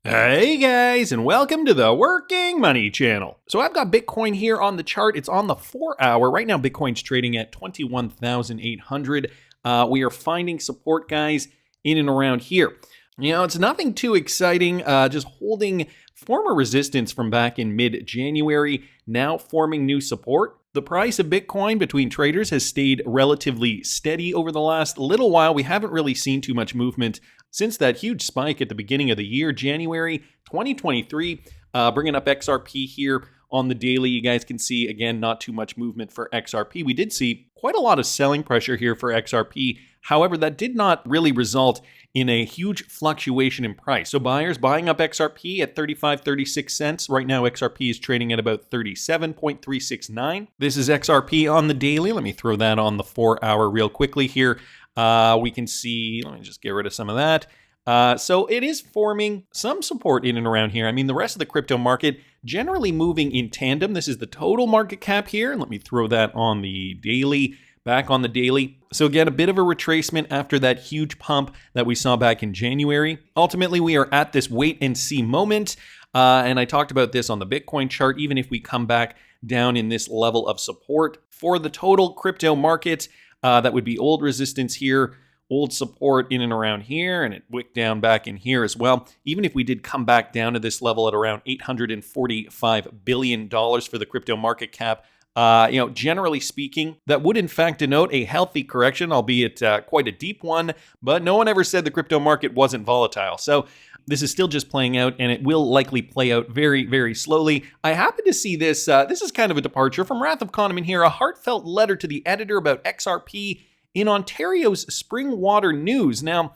Hey guys, and welcome to the Working Money channel. So I've got Bitcoin here on the chart. It's on the 4-hour. Right now, Bitcoin's trading at 21,800. We are finding support, guys, in and around here. You know, it's nothing too exciting, just holding former resistance from back in mid-January, now forming new support. The price of Bitcoin between traders has stayed relatively steady over the last little while. We haven't really seen too much movement since that huge spike at the beginning of the year, January 2023. Bringing up XRP here on the daily, you guys can see, again, not too much movement for XRP. We did see quite a lot of selling pressure here for XRP. However, that did not really result in a huge fluctuation in price. So buyers buying up XRP at 35-36 cents. Right now, XRP is trading at about 37.369. This is XRP on the daily. Let me throw that on the 4-hour real quickly here. We can see, let me just get rid of some of that. So it is forming some support in and around here. I mean, the rest of the crypto market generally moving in tandem. This is the total market cap here. And let me throw that on the daily, back on the daily. So again, a bit of a retracement after that huge pump that we saw back in January. Ultimately, we are at this wait and see moment. And I talked about this on the Bitcoin chart. Even if we come back down in this level of support for the total crypto market, that would be old resistance here, old support in and around here, and it wicked down back in here as well. Even if we did come back down to this level at around $845 billion for the crypto market cap, generally speaking, that would in fact denote a healthy correction, albeit quite a deep one, but no one ever said the crypto market wasn't volatile. So this is still just playing out, and it will likely play out very, very slowly. I happen to see this. This is kind of a departure from Wrath of Kahneman here, a heartfelt letter to the editor about XRP in Ontario's Spring Water News. Now,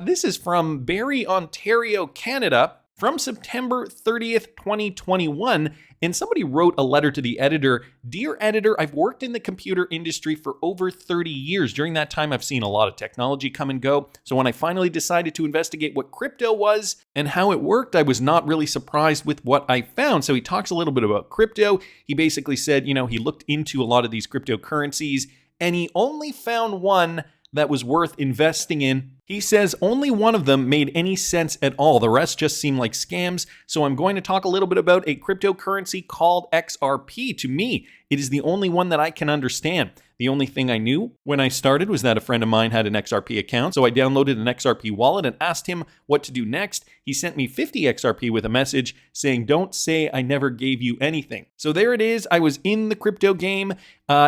this is from Barrie, Ontario, Canada, from September 30th, 2021. And somebody wrote a letter to the editor. Dear editor, I've worked in the computer industry for over 30 years. During that time, I've seen a lot of technology come and go. So when I finally decided to investigate what crypto was and how it worked, I was not really surprised with what I found. So he talks a little bit about crypto. He basically said, he looked into a lot of these cryptocurrencies and he only found one that was worth investing in. He says only one of them made any sense at all. The rest just seem like scams. So I'm going to talk a little bit about a cryptocurrency called XRP. To me, it is the only one that I can understand. The only thing I knew when I started was that a friend of mine had an XRP account. So I downloaded an XRP wallet and asked him what to do next. He sent me 50 XRP with a message saying, don't say I never gave you anything. So there it is. I was in the crypto game.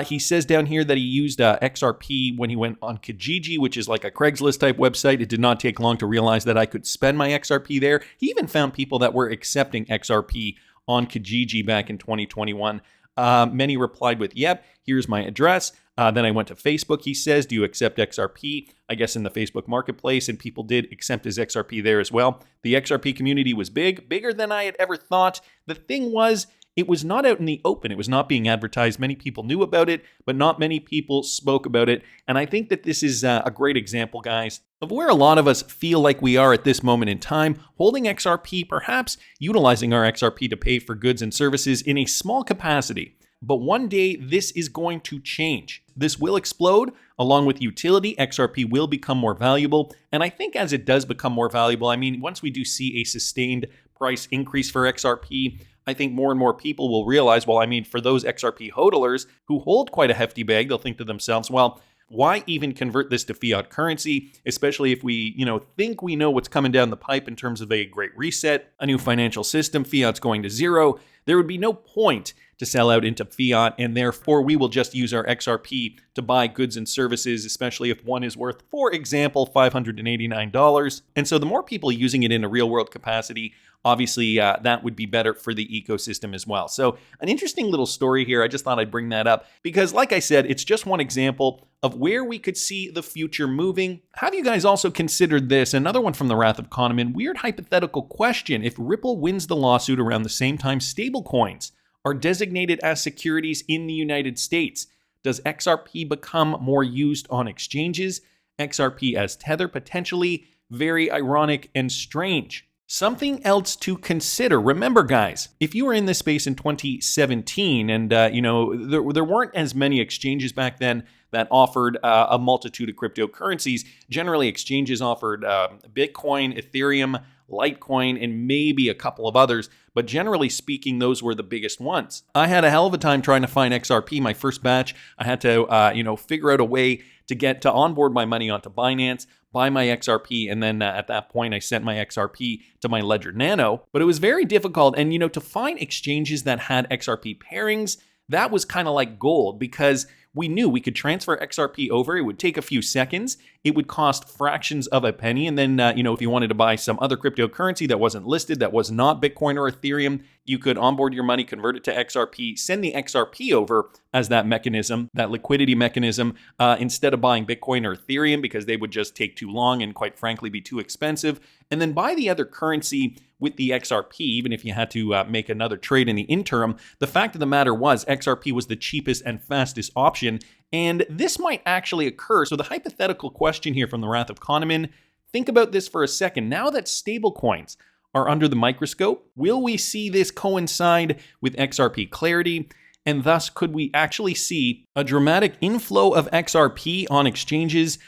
He says down here that he used XRP when he went on Kijiji, which is like a Craigslist type website. It did not take long to realize that I could spend my XRP there. He even found people that were accepting XRP on Kijiji back in 2021. Many replied with, yep, here's my address. Then I went to Facebook, he says, do you accept XRP? I guess in the Facebook marketplace, and people did accept his XRP there as well. The XRP community was big, bigger than I had ever thought. The thing was, it was not out in the open. It was not being advertised. Many people knew about it, but not many people spoke about it. And I think that this is a great example, guys, of where a lot of us feel like we are at this moment in time, holding XRP, perhaps utilizing our XRP to pay for goods and services in a small capacity. But one day, this is going to change. This will explode. Along with utility, XRP will become more valuable. And I think as it does become more valuable, I mean, once we do see a sustained price increase for XRP, I think more and more people will realize, well, I mean, for those XRP hodlers who hold quite a hefty bag, they'll think to themselves, well, why even convert this to fiat currency, especially if we, think we know what's coming down the pipe in terms of a great reset, a new financial system, fiat's going to zero. There would be no point to sell out into fiat, and therefore we will just use our XRP to buy goods and services, especially if one is worth, for example, $589. And so the more people using it in a real world capacity, obviously that would be better for the ecosystem as well. So an interesting little story here. I just thought I'd bring that up because, like I said, it's just one example of where we could see the future moving. Have you guys also considered this? Another one from the Wrath of Kahneman. Weird hypothetical question. If Ripple wins the lawsuit around the same time stablecoins are designated as securities in the United States, does XRP become more used on exchanges? XRP as Tether, potentially. Very ironic and strange. Something else to consider. Remember, guys, if you were in this space in 2017 and, there weren't as many exchanges back then that offered a multitude of cryptocurrencies. Generally, exchanges offered Bitcoin, Ethereum, Litecoin, and maybe a couple of others. But generally speaking, those were the biggest ones. I had a hell of a time trying to find XRP. My first batch, I had to, figure out a way to get to onboard my money onto Binance, buy my XRP, and then at that point, I sent my XRP to my Ledger Nano. But it was very difficult. And, to find exchanges that had XRP pairings, that was kind of like gold, because we knew we could transfer XRP over. It would take a few seconds. It would cost fractions of a penny. And then, if you wanted to buy some other cryptocurrency that wasn't listed, that was not Bitcoin or Ethereum, you could onboard your money, convert it to XRP, send the XRP over as that mechanism, that liquidity mechanism, instead of buying Bitcoin or Ethereum, because they would just take too long and quite frankly be too expensive. And then buy the other currency with the XRP, even if you had to make another trade in the interim. The fact of the matter was XRP was the cheapest and fastest option, and this might actually occur. So the hypothetical question here from the Wrath of Kahneman, think about this for a second. Now that stablecoins are under the microscope, will we see this coincide with XRP clarity? And thus, could we actually see a dramatic inflow of XRP on exchanges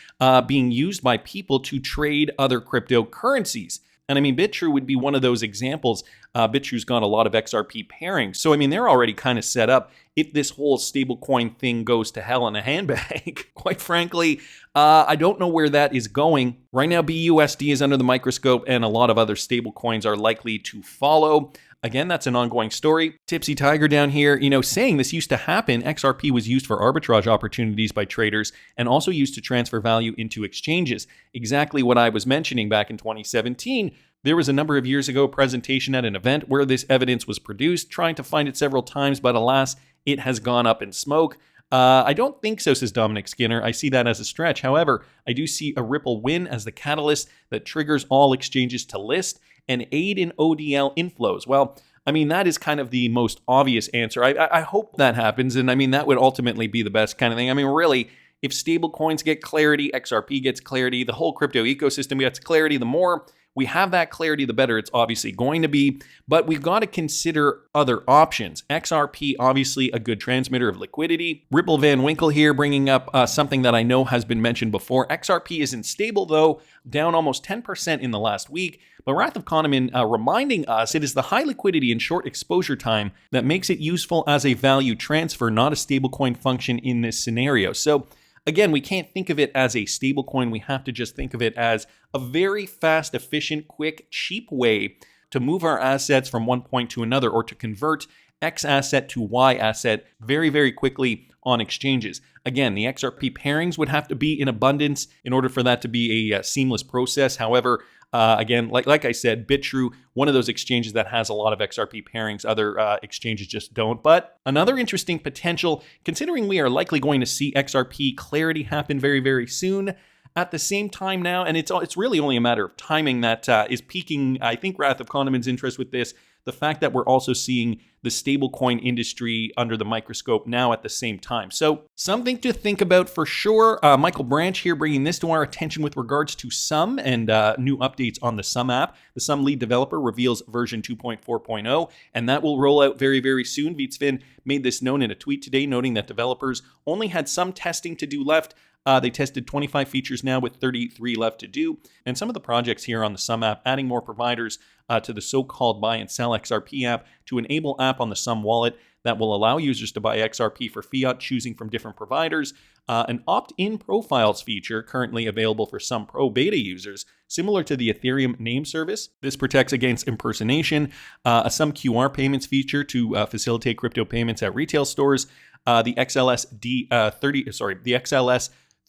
being used by people to trade other cryptocurrencies? And I mean, BITRUE would be one of those examples. BITRUE's got a lot of XRP pairings. So, I mean, they're already kind of set up. If this whole stablecoin thing goes to hell in a handbag, quite frankly, I don't know where that is going. Right now, BUSD is under the microscope, and a lot of other stablecoins are likely to follow. Again, that's an ongoing story. Tipsy Tiger down here, saying this used to happen. XRP was used for arbitrage opportunities by traders and also used to transfer value into exchanges. Exactly what I was mentioning back in 2017. There was a number of years ago a presentation at an event where this evidence was produced, trying to find it several times, but alas, it has gone up in smoke. I don't think so, says Dominic Skinner. I see that as a stretch. However, I do see a Ripple win as the catalyst that triggers all exchanges to list and aid in ODL inflows. Well, I mean, that is kind of the most obvious answer. I hope that happens, and I mean, that would ultimately be the best kind of thing. I mean, really, if stablecoins get clarity, XRP gets clarity, the whole crypto ecosystem gets clarity, the more we have that clarity, the better it's obviously going to be. But we've got to consider other options. XRP, obviously a good transmitter of liquidity. Ripple Van Winkle here bringing up something that I know has been mentioned before. XRP isn't stable, though, down almost 10% in the last week. But Wrath of Kahneman reminding us it is the high liquidity and short exposure time that makes it useful as a value transfer, not a stablecoin function in this scenario. So again, we can't think of it as a stablecoin. We have to just think of it as a very fast, efficient, quick, cheap way to move our assets from one point to another, or to convert X asset to Y asset very, very quickly on exchanges. Again, the XRP pairings would have to be in abundance in order for that to be a seamless process. However, again, like I said, BITRUE, one of those exchanges that has a lot of XRP pairings. Other exchanges just don't. But another interesting potential, considering we are likely going to see XRP clarity happen very, very soon. At the same time now, and it's really only a matter of timing that is piquing, I think, Wrath of Kahneman's interest with this. The fact that we're also seeing the stablecoin industry under the microscope now at the same time. So something to think about for sure. Michael Branch here bringing this to our attention with regards to Sum and new updates on the Sum app. The Sum lead developer reveals version 2.4.0, and that will roll out very, very soon. Vitsvin made this known in a tweet today, noting that developers only had some testing to do left. They tested 25 features now with 33 left to do. And some of the projects here on the Sum app, adding more providers to the so-called buy and sell XRP app to enable app on the Sum wallet that will allow users to buy XRP for fiat, choosing from different providers. An opt-in profiles feature currently available for some Pro beta users, similar to the Ethereum name service. This protects against impersonation. A Sum QR payments feature to facilitate crypto payments at retail stores. The XLS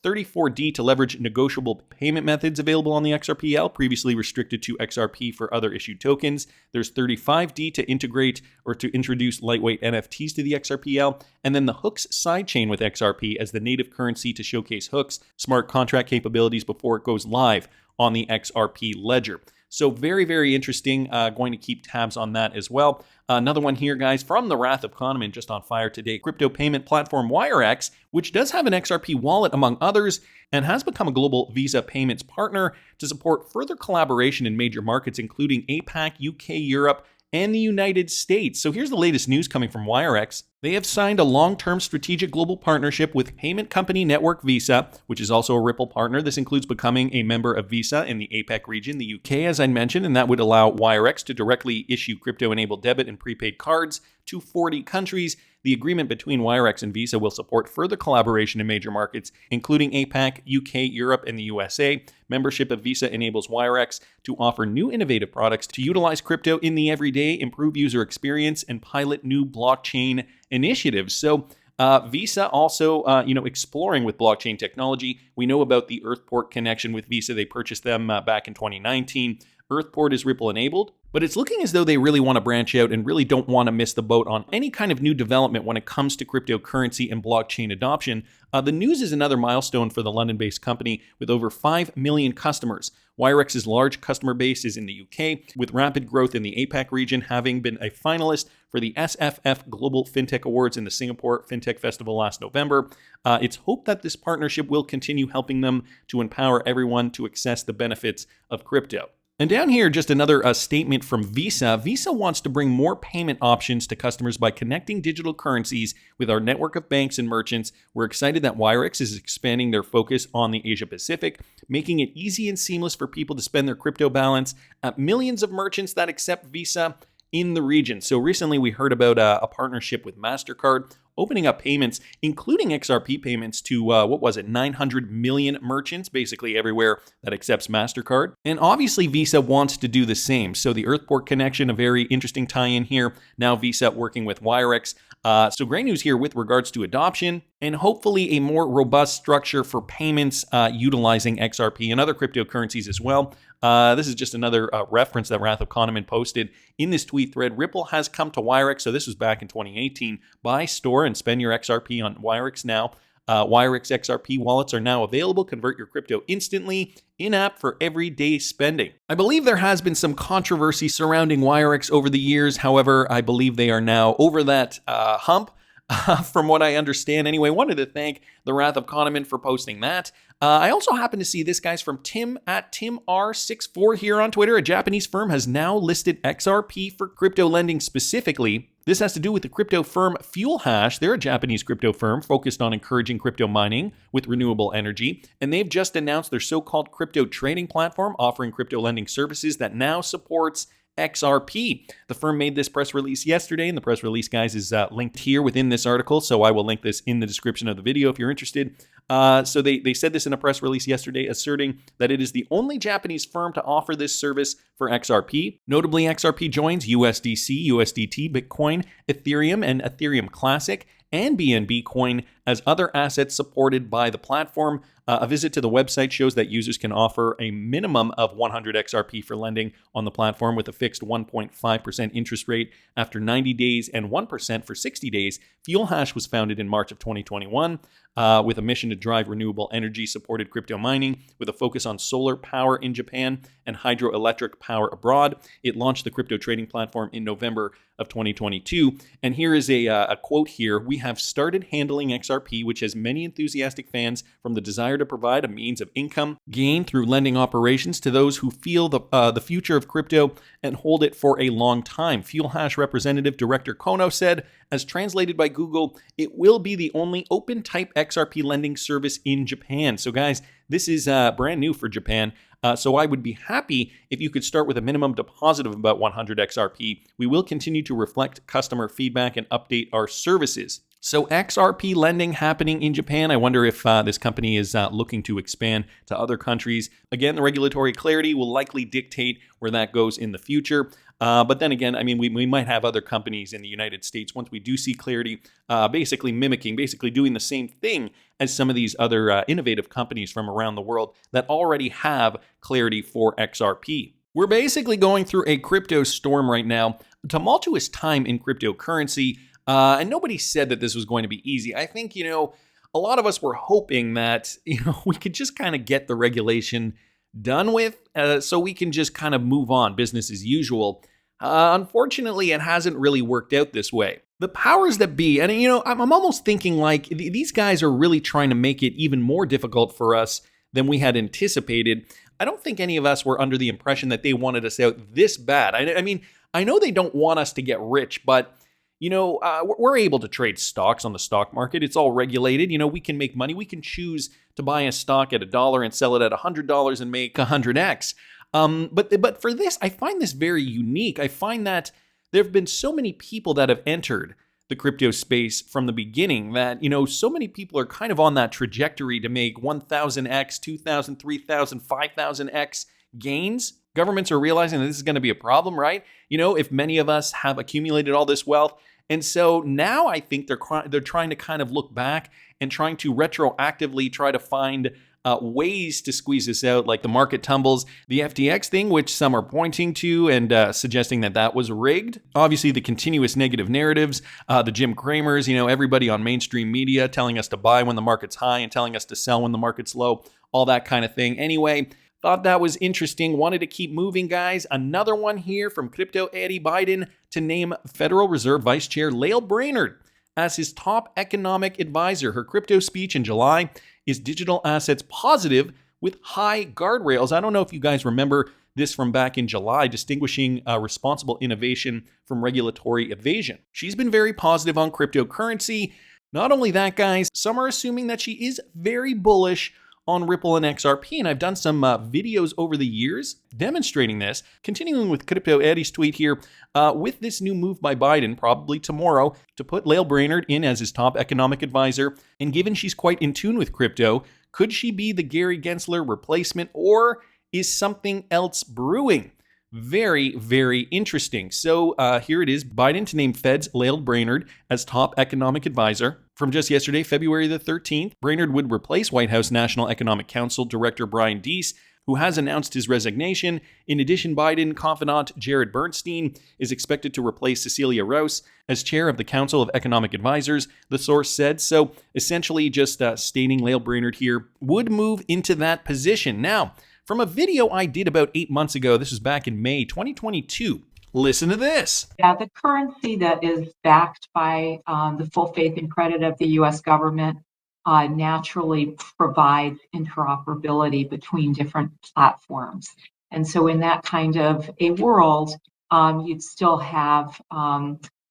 34D to leverage negotiable payment methods available on the XRPL, previously restricted to XRP for other issued tokens. There's 35D to integrate or to introduce lightweight NFTs to the XRPL. And then the Hooks sidechain with XRP as the native currency to showcase Hooks smart contract capabilities before it goes live on the XRP ledger. So very, very interesting. Going to keep tabs on that as well. Another one here, guys, from the Wrath of Kahneman, just on fire today. Crypto payment platform WireX, which does have an XRP wallet among others, and has become a global Visa payments partner to support further collaboration in major markets, including APAC, UK, Europe, and the United States. So here's the latest news coming from WireX. They have signed a long-term strategic global partnership with payment company network Visa, which is also a Ripple partner. This includes becoming a member of Visa in the APAC region, the UK, as I mentioned, and that would allow WireX to directly issue crypto-enabled debit and prepaid cards to 40 countries. The agreement between WireX and Visa will support further collaboration in major markets, including APAC, UK, Europe, and the USA. Membership of Visa enables WireX to offer new innovative products to utilize crypto in the everyday, improve user experience, and pilot new blockchain initiatives. So Visa also, exploring with blockchain technology. We know about the Earthport connection with Visa. They purchased them back in 2019. Earthport is Ripple enabled, but it's looking as though they really want to branch out and really don't want to miss the boat on any kind of new development when it comes to cryptocurrency and blockchain adoption. The news is another milestone for the London-based company with over 5 million customers. WireX's large customer base is in the UK, with rapid growth in the APAC region, having been a finalist for the SFF Global FinTech Awards in the Singapore FinTech Festival last November. It's hoped that this partnership will continue helping them to empower everyone to access the benefits of crypto. And down here, just another statement from Visa. Visa wants to bring more payment options to customers by connecting digital currencies with our network of banks and merchants. We're excited that WireX is expanding their focus on the Asia Pacific, making it easy and seamless for people to spend their crypto balance at millions of merchants that accept Visa in the region. So recently we heard about a partnership with MasterCard, opening up payments, including XRP payments to, 900 million merchants, basically everywhere that accepts MasterCard. And obviously Visa wants to do the same. So the Earthport connection, a very interesting tie-in here. Now Visa working with WireX. So great news here with regards to adoption and hopefully a more robust structure for payments utilizing XRP and other cryptocurrencies as well. This is just another reference that Wrath of Kahneman posted in this tweet thread. Ripple has come to WireX, so this was back in 2018. Buy, store, and spend your XRP on WireX now. WireX XRP wallets are now available. Convert your crypto instantly in-app for everyday spending. I believe there has been some controversy surrounding WireX over the years. However, I believe they are now over that hump. From what I understand anyway. Wanted to thank the Wrath of Kahneman for posting that. I also happen to see this guy's from Tim at TimR64 here on Twitter. A Japanese firm has now listed XRP for crypto lending specifically. This has to do with the crypto firm FUELHASH. They're a Japanese crypto firm focused on encouraging crypto mining with renewable energy. And they've just announced their so-called crypto trading platform offering crypto lending services that now supports XRP. The firm made this press release yesterday, and the press release, guys, is linked here within this article, so I will link this in the description of the video if you're interested. So they said this in a press release yesterday, asserting that it is the only Japanese firm to offer this service for XRP. Notably, XRP joins USDC, USDT, Bitcoin, Ethereum, and Ethereum Classic, and BNB coin as other assets supported by the platform. A visit to the website shows that users can offer a minimum of 100 XRP for lending on the platform with a fixed 1.5% interest rate after 90 days and 1% for 60 days. FuelHash was founded in March of 2021 with a mission to drive renewable energy-supported crypto mining with a focus on solar power in Japan and hydroelectric power abroad. It launched the crypto trading platform in November of 2022. And here is a quote here. "We have started handling XRP, which has many enthusiastic fans from the desire to provide a means of income gain through lending operations to those who feel the future of crypto and hold it for a long time." FuelHash representative Director Kono said, as translated by Google, "It will be the only open type XRP lending service in Japan." So guys, this is brand new for Japan. So I would be happy if you could start with a minimum deposit of about 100 XRP. We will continue to reflect customer feedback and update our services. So XRP lending happening in Japan. I wonder if this company is looking to expand to other countries. Again, the regulatory clarity will likely dictate where that goes in the future. But then again, I mean, we might have other companies in the United States, once we do see clarity, basically doing the same thing as some of these other innovative companies from around the world that already have clarity for XRP. We're basically going through a crypto storm right now, a tumultuous time in cryptocurrency. And nobody said that this was going to be easy. I think, a lot of us were hoping that, we could just kind of get the regulation done with so we can just kind of move on, business as usual. Unfortunately, it hasn't really worked out this way. The powers that be, and I'm almost thinking like these guys are really trying to make it even more difficult for us than we had anticipated. I don't think any of us were under the impression that they wanted us out this bad. I mean, I know they don't want us to get rich, but we're able to trade stocks on the stock market. It's all regulated. We can make money. We can choose to buy a stock at $1 and sell it at $100 and make 100x. But for this, I find this very unique. I find that there have been so many people that have entered the crypto space from the beginning that, so many people are kind of on that trajectory to make 1,000x, 2,000, 3,000, 5,000x gains. Governments are realizing that this is going to be a problem, right? If many of us have accumulated all this wealth. And so now I think they're trying to kind of look back and trying to retroactively try to find ways to squeeze this out, like the market tumbles, the FTX thing, which some are pointing to and suggesting that was rigged. Obviously, the continuous negative narratives, the Jim Cramers, everybody on mainstream media telling us to buy when the market's high and telling us to sell when the market's low, all that kind of thing. Anyway, thought that was interesting. Wanted to keep moving, guys. Another one here from Crypto Eddie Biden to name Federal Reserve Vice Chair Lael Brainard as his top economic advisor. Her crypto speech in July is digital assets positive with high guardrails. I don't know if you guys remember this from back in July, distinguishing responsible innovation from regulatory evasion. She's been very positive on cryptocurrency. Not only that, guys, some are assuming that she is very bullish on Ripple and XRP, and I've done some videos over the years demonstrating this. Continuing with Crypto Eddie's tweet here, with this new move by Biden, probably tomorrow, to put Lael Brainard in as his top economic advisor, and given she's quite in tune with crypto, could she be the Gary Gensler replacement, or is something else brewing? Very, very interesting. So here it is. Biden to name Fed's Lael Brainard as top economic advisor. From just yesterday, February the 13th, Brainard would replace White House National Economic Council Director Brian Deese, who has announced his resignation. In addition, Biden confidant Jared Bernstein is expected to replace Cecilia Rouse as chair of the Council of Economic Advisors, the source said. So essentially just stating Lael Brainard here would move into that position. Now, from a video I did about 8 months ago, this was back in May 2022. Listen to this. Yeah, the currency that is backed by the full faith and credit of the U.S. government naturally provides interoperability between different platforms. And so in that kind of a world, you'd still have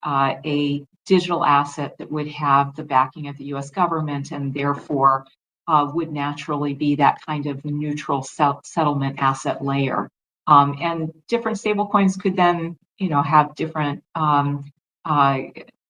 a digital asset that would have the backing of the U.S. government and therefore would naturally be that kind of neutral settlement asset layer. And different stablecoins could then, have different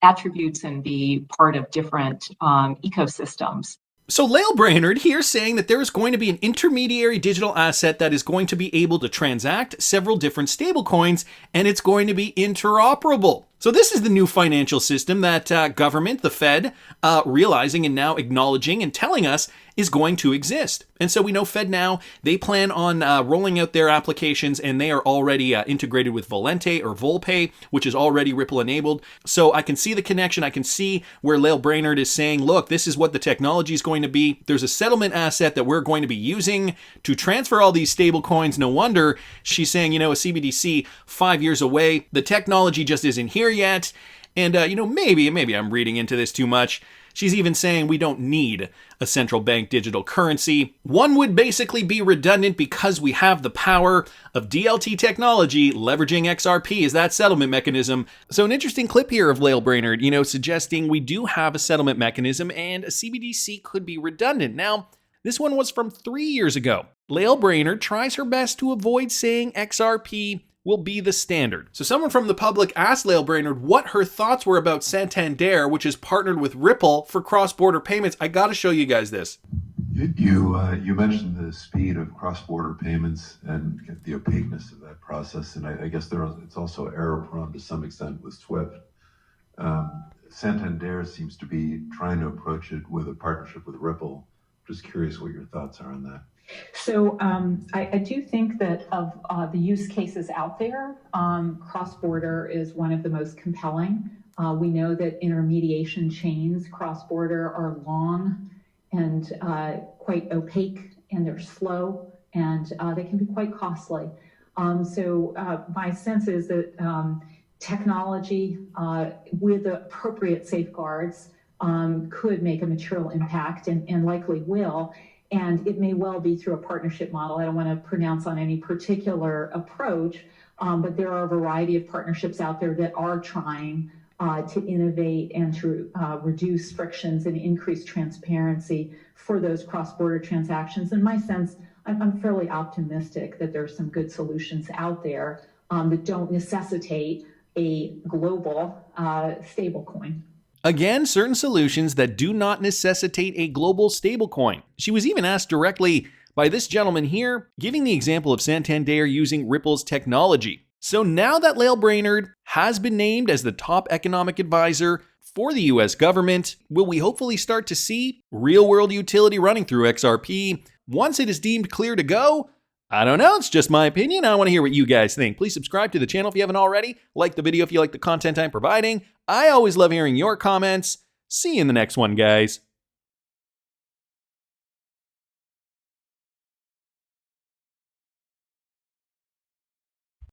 attributes and be part of different ecosystems. So Lael Brainard here saying that there is going to be an intermediary digital asset that is going to be able to transact several different stablecoins, and it's going to be interoperable. So this is the new financial system that government, the Fed, realizing and now acknowledging and telling us is going to exist. And so we know FedNow, they plan on rolling out their applications, and they are already integrated with Volente or Volpay, which is already Ripple enabled. So I can see the connection. I can see where Lael Brainard is saying, look, this is what the technology is going to be. There's a settlement asset that we're going to be using to transfer all these stable coins. No wonder she's saying, a CBDC 5 years away. The technology just isn't here yet. And, maybe I'm reading into this too much. She's even saying we don't need a central bank digital currency. One would basically be redundant because we have the power of DLT technology leveraging XRP as that settlement mechanism. So an interesting clip here of Lael Brainard, suggesting we do have a settlement mechanism and a CBDC could be redundant. Now, this one was from 3 years ago. Lael Brainard tries her best to avoid saying XRP will be the standard. So someone from the public asked Lael Brainard what her thoughts were about Santander, which is partnered with Ripple for cross-border payments. I got to show you guys this. You mentioned the speed of cross-border payments and the opaqueness of that process, and I guess it's also error-prone to some extent with SWIFT. Santander seems to be trying to approach it with a partnership with Ripple. Just curious what your thoughts are on that. So I do think that of the use cases out there, cross-border is one of the most compelling. We know that intermediation chains cross-border are long and quite opaque, and they're slow, and they can be quite costly. So my sense is that technology with appropriate safeguards could make a material impact and likely will. And it may well be through a partnership model. I don't want to pronounce on any particular approach, but there are a variety of partnerships out there that are trying to innovate and to reduce frictions and increase transparency for those cross-border transactions. In my sense, I'm fairly optimistic that there are some good solutions out there that don't necessitate a global stablecoin. Again, certain solutions that do not necessitate a global stablecoin. She was even asked directly by this gentleman here, giving the example of Santander using Ripple's technology. So now that Lael Brainard has been named as the top economic advisor for the US government, will we hopefully start to see real-world utility running through XRP once it is deemed clear to go? I don't know, it's just my opinion. I want to hear what you guys think. Please subscribe to the channel if you haven't already. Like the video if you like the content I'm providing. I always love hearing your comments. See you in the next one, guys.